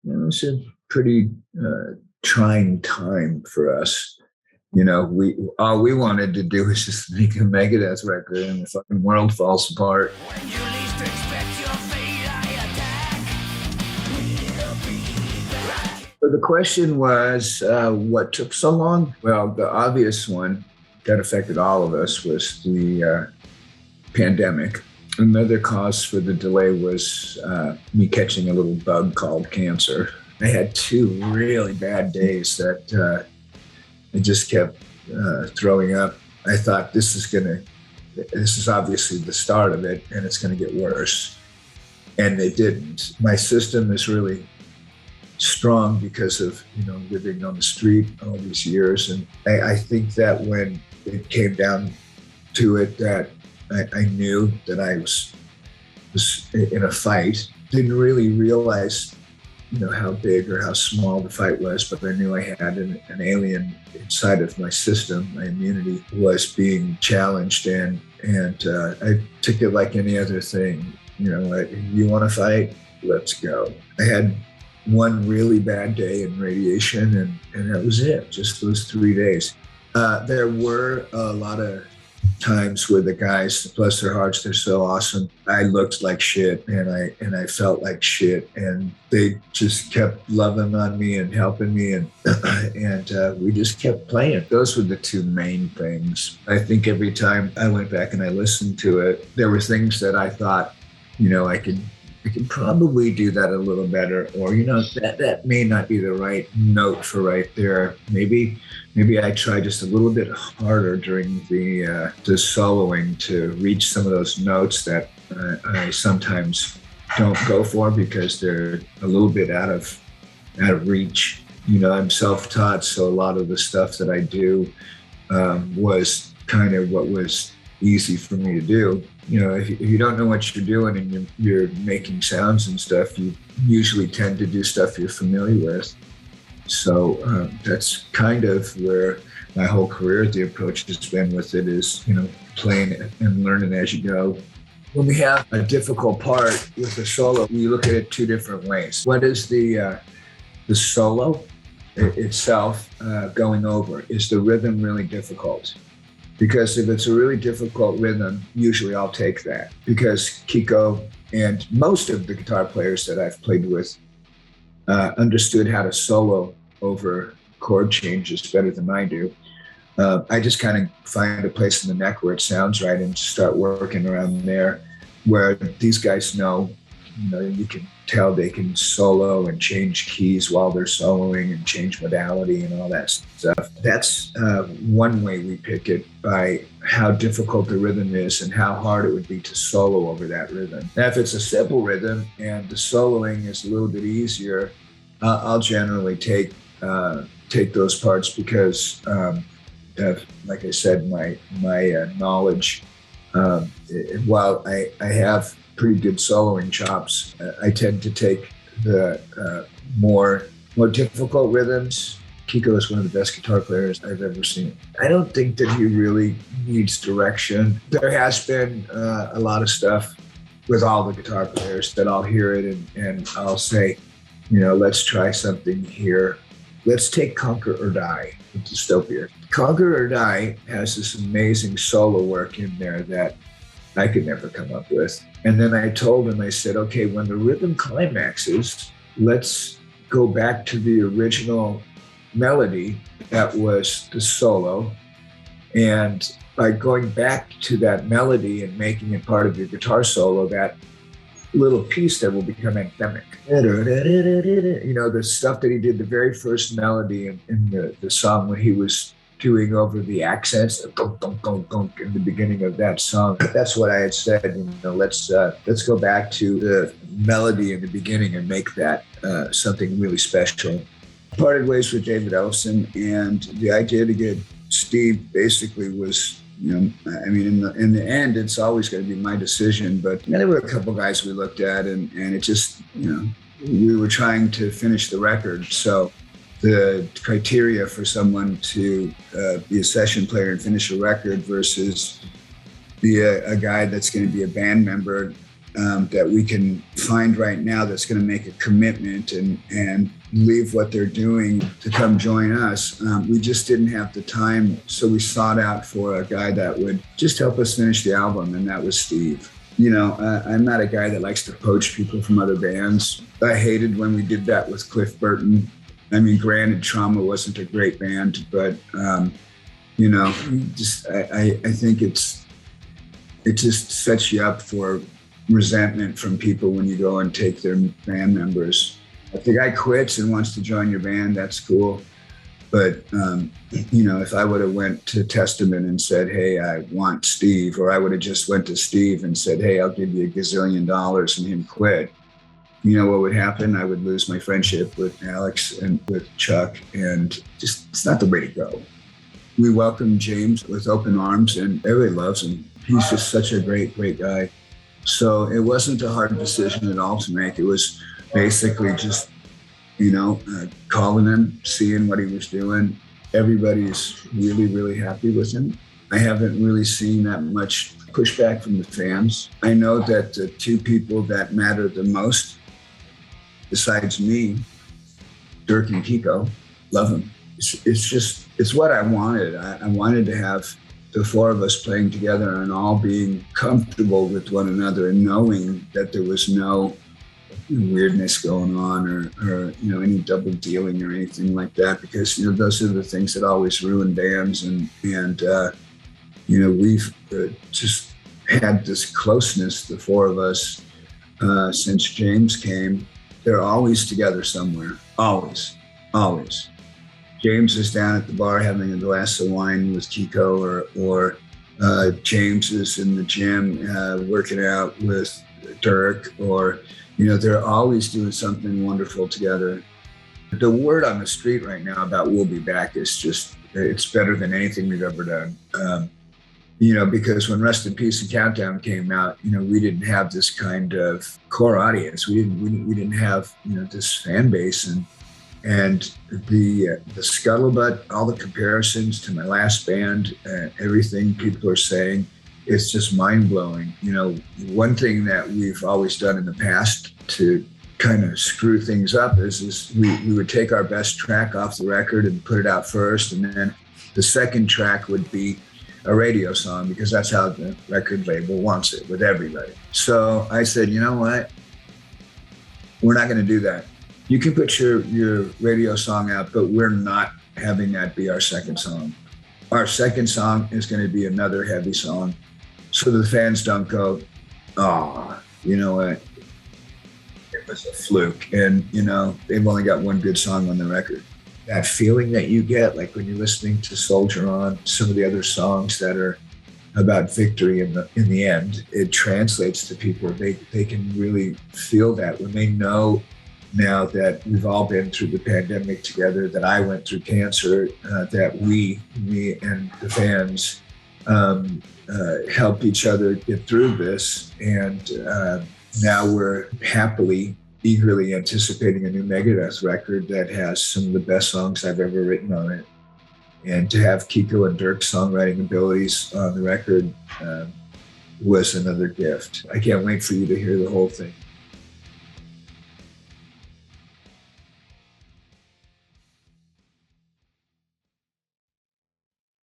It was a pretty trying time for us. We all we wanted to do was just make a Megadeth record, and the fucking world falls apart. When you least expect your fate, I attack. But the question was, what took so long? Well, the obvious one that affected all of us was the pandemic. Another cause for the delay was me catching a little bug called cancer. I had 2 really bad days that I just kept throwing up. I thought this is obviously the start of it, and it's going to get worse. And it didn't. My system is really strong because of, living on the street all these years. And I think that when it came down to it, that I knew that I was in a fight. Didn't really realize, how big or how small the fight was, but I knew I had an alien inside of my system. My immunity was being challenged, and I took it like any other thing. You want to fight? Let's go. I had one really bad day in radiation, and that was it. Just those 3 days. There were a lot of times where the guys, bless their hearts, they're so awesome. I looked like shit, and I felt like shit, and they just kept loving on me and helping me, and we just kept playing. Those were the 2 main things. I think every time I went back and I listened to it, there were things that I thought, I could probably do that a little better, or that may not be the right note for right there. Maybe I try just a little bit harder during the soloing to reach some of those notes that I sometimes don't go for because they're a little bit out of reach. I'm self-taught, so a lot of the stuff that I do was kind of what was easy for me to do. If you don't know what you're doing and you're making sounds and stuff, you usually tend to do stuff you're familiar with. So that's kind of where my whole career, the approach has been with it is, playing and learning as you go. When we have a difficult part with a solo, we look at it 2 different ways. What is the solo itself going over? Is the rhythm really difficult? Because if it's a really difficult rhythm, usually I'll take that. Because Kiko and most of the guitar players that I've played with understood how to solo over chord changes better than I do. I just kind of find a place in the neck where it sounds right and start working around there, where these guys know, you can tell they can solo and change keys while they're soloing and change modality and all that stuff. That's one way we pick it, by how difficult the rhythm is and how hard it would be to solo over that rhythm. Now, if it's a simple rhythm and the soloing is a little bit easier, I'll generally take those parts because, like I said, my knowledge, while I have pretty good soloing chops, I tend to take the more difficult rhythms. Kiko is one of the best guitar players I've ever seen. I don't think that he really needs direction. There has been a lot of stuff with all the guitar players that I'll hear it and I'll say, let's try something here. Let's take Conquer or Die with Dystopia. Conquer or Die has this amazing solo work in there that I could never come up with. And then I told him, I said, okay, when the rhythm climaxes, let's go back to the original melody that was the solo. And by going back to that melody and making it part of your guitar solo, that little piece that will become anthemic. The stuff that he did, the very first melody in the song when he was doing over the accents, gunk, gunk, gunk, gunk, in the beginning of that song. That's what I had said. Let's go back to the melody in the beginning and make that something really special. Parted ways with David Ellison, and the idea to get Steve basically was, in the end, it's always going to be my decision. But there were a couple guys we looked at, and it just, we were trying to finish the record, so. The criteria for someone to be a session player and finish a record versus be a guy that's going to be a band member that we can find right now that's going to make a commitment and leave what they're doing to come join us. We just didn't have the time, so we sought out for a guy that would just help us finish the album, and that was Steve. I'm not a guy that likes to poach people from other bands. I hated when we did that with Cliff Burton. I mean, granted, Trauma wasn't a great band, but I think it just sets you up for resentment from people when you go and take their band members. If the guy quits and wants to join your band, that's cool. But, if I would have went to Testament and said, hey, I want Steve, or I would have just went to Steve and said, hey, I'll give you $1 gazillion and him quit, you know what would happen? I would lose my friendship with Alex and with Chuck, and just, it's not the way to go. We welcome James with open arms, and everybody loves him. He's just such a great, great guy. So it wasn't a hard decision at all to make. It was basically just, calling him, seeing what he was doing. Everybody's really, really happy with him. I haven't really seen that much pushback from the fans. I know that the two people that matter the most, besides me, Dirk and Kiko, love him. It's what I wanted. I wanted to have the four of us playing together and all being comfortable with one another and knowing that there was no weirdness going on or any double dealing or anything like that, because those are the things that always ruin bands, and we've just had this closeness, the four of us, since James came. They're always together somewhere, always. James is down at the bar having a glass of wine with Kiko, or James is in the gym working out with Dirk, or they're always doing something wonderful together. The word on the street right now about We'll Be Back is just, it's better than anything we've ever done. Because when Rest in Peace and Countdown came out, we didn't have this kind of core audience. We didn't have, this fan base, and the scuttlebutt, all the comparisons to my last band, everything people are saying, it's just mind-blowing. One thing that we've always done in the past to kind of screw things up is we would take our best track off the record and put it out first, and then the second track would be a radio song, because that's how the record label wants it with everybody. So I said, you know what? We're not going to do that. You can put your radio song out, but we're not having that be our second song. Our second song is going to be another heavy song, so the fans don't go, oh, you know what? It was a fluke. And, they've only got one good song on the record. That feeling that you get, like when you're listening to Soldier On, some of the other songs that are about victory in the end, it translates to people. They can really feel that when they know now that we've all been through the pandemic together, that I went through cancer, that me and the fans help each other get through this. And now we're eagerly anticipating a new Megadeth record that has some of the best songs I've ever written on it. And to have Kiko and Dirk's songwriting abilities on the record was another gift. I can't wait for you to hear the whole thing.